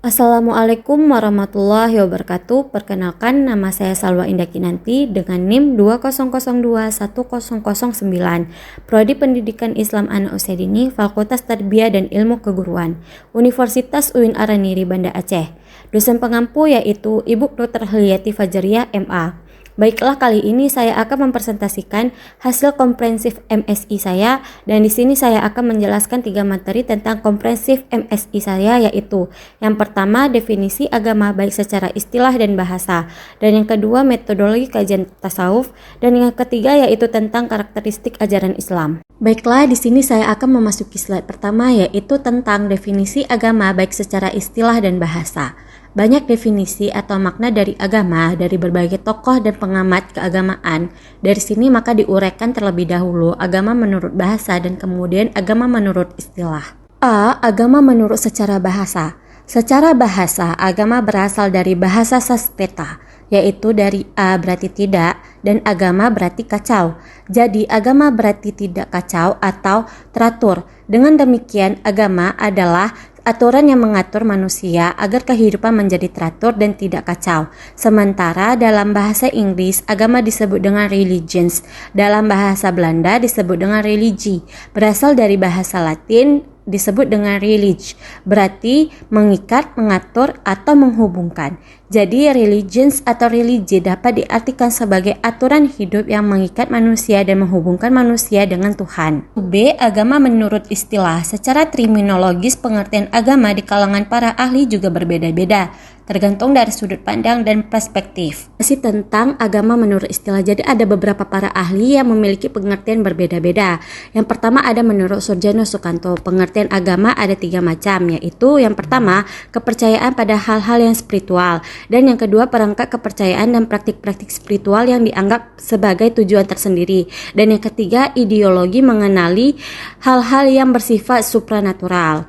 Assalamualaikum warahmatullahi wabarakatuh. Perkenalkan, nama saya Salwa Indah Kinanti dengan NIM 20021009, Prodi Pendidikan Islam Ana Usaidini, Fakultas Tarbiyah dan Ilmu Keguruan, Universitas UIN Araniri, Banda Aceh. Dosen pengampu yaitu Ibu Dr. Heliati Fajriah, MA. Baiklah, kali ini saya akan mempresentasikan hasil komprehensif MSI saya, dan di sini saya akan menjelaskan 3 materi tentang komprehensif MSI saya, yaitu yang pertama definisi agama baik secara istilah dan bahasa, dan yang kedua metodologi kajian tasawuf, dan yang ketiga yaitu tentang karakteristik ajaran Islam. Baiklah, di sini saya akan memasuki slide pertama, yaitu tentang definisi agama baik secara istilah dan bahasa. Banyak definisi atau makna dari agama dari berbagai tokoh dan pengamat keagamaan. Dari sini maka diuraikan terlebih dahulu agama menurut bahasa dan kemudian agama menurut istilah. A. Agama menurut secara bahasa. Secara bahasa, agama berasal dari bahasa Sanskerta, yaitu dari A berarti tidak dan agama berarti kacau. Jadi agama berarti tidak kacau atau teratur. Dengan demikian, agama adalah aturan yang mengatur manusia agar kehidupan menjadi teratur dan tidak kacau. Sementara dalam bahasa Inggris, agama disebut dengan religions. Dalam bahasa Belanda disebut dengan religi. Berasal dari bahasa Latin disebut dengan relig, berarti mengikat, mengatur, atau menghubungkan. Jadi religions atau religi dapat diartikan sebagai aturan hidup yang mengikat manusia dan menghubungkan manusia dengan Tuhan. B. Agama menurut istilah. Secara terminologis, pengertian agama di kalangan para ahli juga berbeda-beda, tergantung dari sudut pandang dan perspektif. Masih tentang agama menurut istilah, jadi ada beberapa para ahli yang memiliki pengertian berbeda-beda. Yang pertama ada menurut Surjono Sukanto. Pengertian agama ada 3 macam, yaitu yang pertama kepercayaan pada hal-hal yang spiritual, dan yang kedua perangkat kepercayaan dan praktik-praktik spiritual yang dianggap sebagai tujuan tersendiri, dan yang ketiga ideologi mengenali hal-hal yang bersifat supranatural.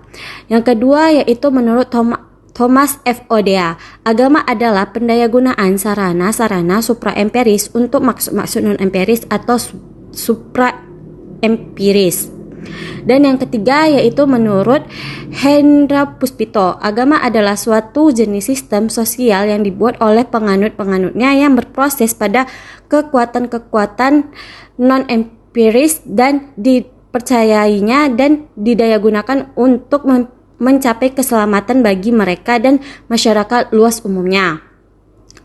Yang kedua yaitu menurut Thomas F. Odea, agama adalah pendayagunaan sarana-sarana supraempiris untuk maksud-maksud non-empiris atau supraempiris. Dan yang ketiga yaitu menurut Hendra Puspito, agama adalah suatu jenis sistem sosial yang dibuat oleh penganut-penganutnya yang berproses pada kekuatan-kekuatan non-empiris dan dipercayainya dan didayagunakan untuk mencapai keselamatan bagi mereka dan masyarakat luas umumnya.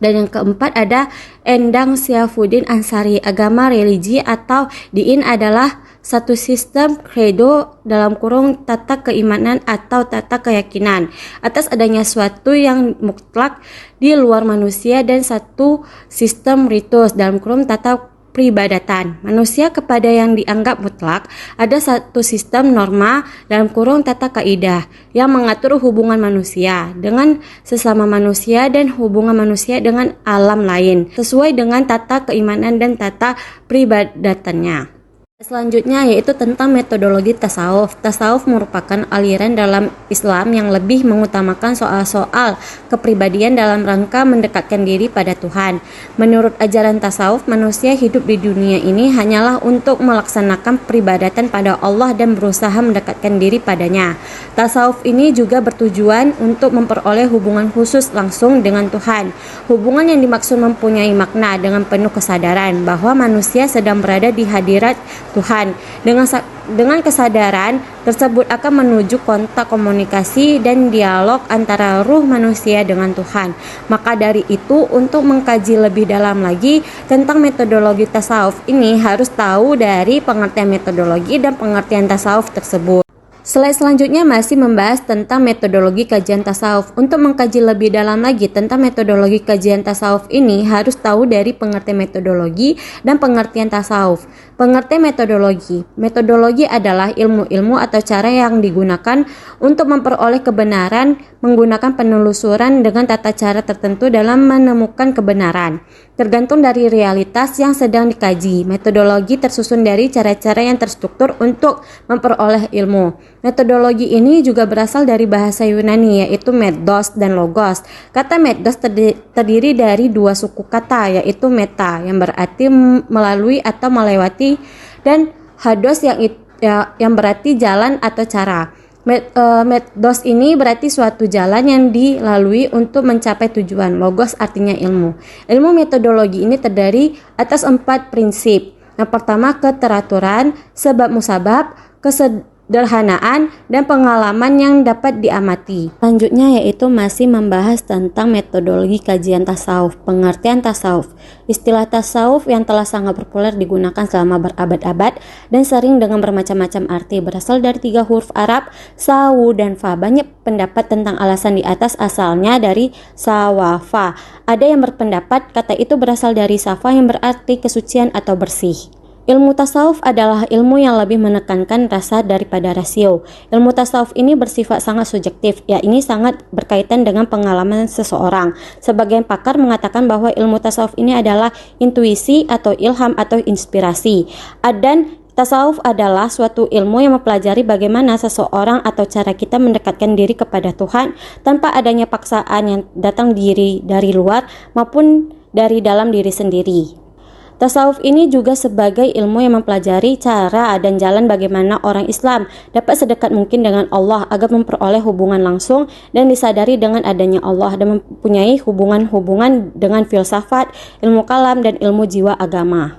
Dan yang keempat ada Endang Syafuddin Ansari, agama religi atau diin adalah satu sistem credo dalam kurung tata keimanan atau tata keyakinan atas adanya suatu yang mutlak di luar manusia dan satu sistem ritus dalam kurung tata peribadatan manusia kepada yang dianggap mutlak. Ada satu sistem norma dalam kurung tata kaidah yang mengatur hubungan manusia dengan sesama manusia dan hubungan manusia dengan alam lain sesuai dengan tata keimanan dan tata peribadatannya. Selanjutnya yaitu tentang metodologi tasawuf. Tasawuf merupakan aliran dalam Islam yang lebih mengutamakan soal-soal kepribadian dalam rangka mendekatkan diri pada Tuhan. Menurut ajaran tasawuf, manusia hidup di dunia ini hanyalah untuk melaksanakan peribadatan pada Allah dan berusaha mendekatkan diri padanya. Tasawuf ini juga bertujuan untuk memperoleh hubungan khusus langsung dengan Tuhan. Hubungan yang dimaksud mempunyai makna dengan penuh kesadaran bahwa manusia sedang berada di hadirat Tuhan. Dengan kesadaran tersebut akan menuju kontak komunikasi dan dialog antara ruh manusia dengan Tuhan. Maka dari itu, untuk mengkaji lebih dalam lagi tentang metodologi tasawuf ini harus tahu dari pengertian metodologi dan pengertian tasawuf tersebut. Slide selanjutnya masih membahas tentang metodologi kajian tasawuf. Untuk mengkaji lebih dalam lagi tentang metodologi kajian tasawuf ini harus tahu dari pengertian metodologi dan pengertian tasawuf. Pengertian metodologi. Metodologi adalah ilmu-ilmu atau cara yang digunakan untuk memperoleh kebenaran menggunakan penelusuran dengan tata cara tertentu dalam menemukan kebenaran. Tergantung dari realitas yang sedang dikaji. Metodologi tersusun dari cara-cara yang terstruktur untuk memperoleh ilmu. Metodologi ini juga berasal dari bahasa Yunani, yaitu metos dan logos. Kata metos terdiri dari 2 suku kata, yaitu meta yang berarti melalui atau melewati dan hados yang berarti jalan atau cara. Metdos ini berarti suatu jalan yang dilalui untuk mencapai tujuan. Logos artinya ilmu. Ilmu metodologi ini terdiri atas 4 prinsip. Yang pertama, keteraturan, sebab musabab, kesederhanaan, dan pengalaman yang dapat diamati. Selanjutnya yaitu masih membahas tentang metodologi kajian tasawuf, pengertian tasawuf. Istilah tasawuf yang telah sangat populer digunakan selama berabad-abad dan sering dengan bermacam-macam arti, berasal dari 3 huruf Arab, sawu dan fa. Banyak pendapat tentang alasan di atas, asalnya dari sawafa. Ada yang berpendapat kata itu berasal dari safa yang berarti kesucian atau bersih. Ilmu tasawuf adalah ilmu yang lebih menekankan rasa daripada rasio. Ilmu tasawuf ini bersifat sangat subjektif, ya ini sangat berkaitan dengan pengalaman seseorang. Sebagian pakar mengatakan bahwa ilmu tasawuf ini adalah intuisi atau ilham atau inspirasi. Dan tasawuf adalah suatu ilmu yang mempelajari bagaimana seseorang atau cara kita mendekatkan diri kepada Tuhan tanpa adanya paksaan yang datang dari luar maupun dari dalam diri sendiri. Tasawuf ini juga sebagai ilmu yang mempelajari cara dan jalan bagaimana orang Islam dapat sedekat mungkin dengan Allah agar memperoleh hubungan langsung dan disadari dengan adanya Allah dan mempunyai hubungan-hubungan dengan filsafat, ilmu kalam, dan ilmu jiwa agama.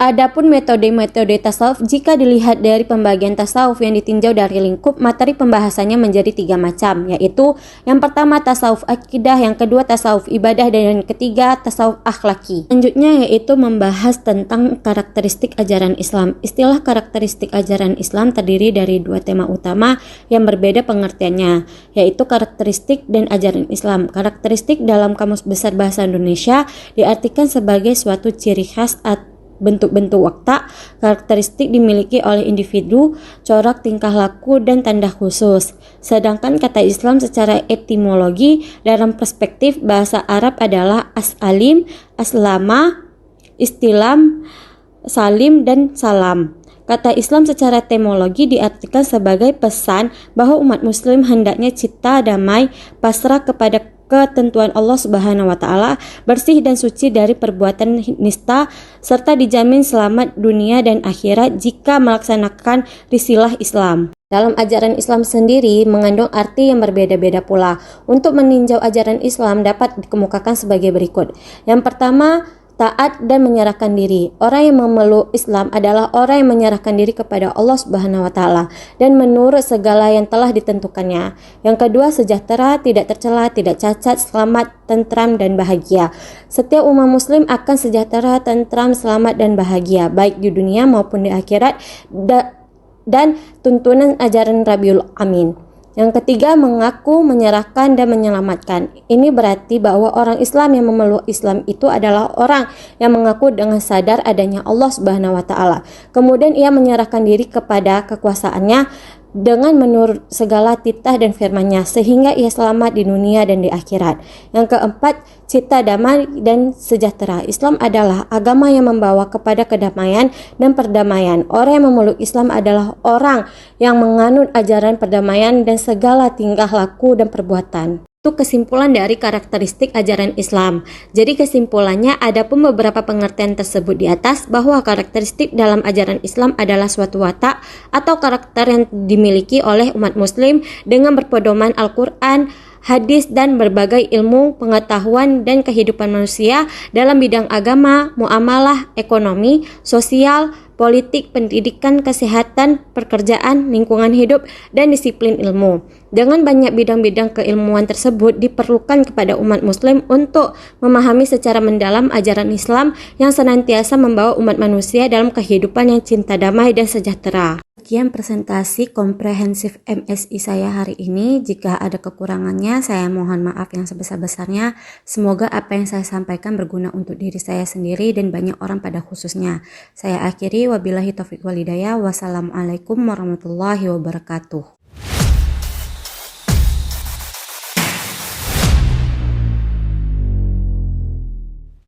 Adapun metode-metode tasawuf, jika dilihat dari pembagian tasawuf yang ditinjau dari lingkup, materi pembahasannya menjadi 3 macam, yaitu yang pertama tasawuf akidah, yang kedua tasawuf ibadah, dan yang ketiga tasawuf akhlaki. Selanjutnya yaitu membahas tentang karakteristik ajaran Islam. Istilah karakteristik ajaran Islam terdiri dari 2 tema utama yang berbeda pengertiannya, yaitu karakteristik dan ajaran Islam. Karakteristik dalam Kamus Besar Bahasa Indonesia diartikan sebagai suatu ciri khas atau bentuk-bentuk watak, karakteristik dimiliki oleh individu, corak tingkah laku, dan tanda khusus. Sedangkan kata Islam secara etimologi dalam perspektif bahasa Arab adalah as-alim, aslama, istilam, salim, dan salam. Kata Islam secara etimologi diartikan sebagai pesan bahwa umat muslim hendaknya cipta damai, pasrah kepada ketentuan Allah Subhanahu wa taala, bersih dan suci dari perbuatan nista, serta dijamin selamat dunia dan akhirat jika melaksanakan risilah Islam. Dalam ajaran Islam sendiri mengandung arti yang berbeda-beda pula. Untuk meninjau ajaran Islam dapat dikemukakan sebagai berikut. Yang pertama, taat dan menyerahkan diri. Orang yang memeluk Islam adalah orang yang menyerahkan diri kepada Allah Subhanahu wa taala dan menurut segala yang telah ditentukannya. Yang kedua, sejahtera, tidak tercela, tidak cacat, selamat, tentram, dan bahagia. Setiap umat muslim akan sejahtera, tentram, selamat, dan bahagia baik di dunia maupun di akhirat dan tuntunan ajaran Rabiul Amin. Yang ketiga, mengaku, menyerahkan, dan menyelamatkan. Ini berarti bahwa orang Islam yang memeluk Islam itu adalah orang yang mengaku dengan sadar adanya Allah Subhanahu wa taala. Kemudian ia menyerahkan diri kepada kekuasaannya dengan menurut segala titah dan firman-Nya sehingga ia selamat di dunia dan di akhirat. Yang keempat, cipta damai dan sejahtera. Islam adalah agama yang membawa kepada kedamaian dan perdamaian. Orang yang memeluk Islam adalah orang yang menganut ajaran perdamaian dan segala tingkah laku dan perbuatan. Itu kesimpulan dari karakteristik ajaran Islam. Jadi kesimpulannya, ada pun beberapa pengertian tersebut di atas bahwa karakteristik dalam ajaran Islam adalah suatu watak atau karakter yang dimiliki oleh umat muslim dengan berpedoman Al-Quran, hadis, dan berbagai ilmu, pengetahuan, dan kehidupan manusia dalam bidang agama, muamalah, ekonomi, sosial, politik, pendidikan, kesehatan, pekerjaan, lingkungan hidup, dan disiplin ilmu. Dengan banyak bidang-bidang keilmuan tersebut diperlukan kepada umat muslim untuk memahami secara mendalam ajaran Islam yang senantiasa membawa umat manusia dalam kehidupan yang cinta damai dan sejahtera. Sekian presentasi komprehensif MSI saya hari ini. Jika ada kekurangannya, saya mohon maaf yang sebesar-besarnya. Semoga apa yang saya sampaikan berguna untuk diri saya sendiri dan banyak orang pada khususnya. Saya akhiri, wabillahi taufiq wal hidayah. Wassalamualaikum warahmatullahi wabarakatuh.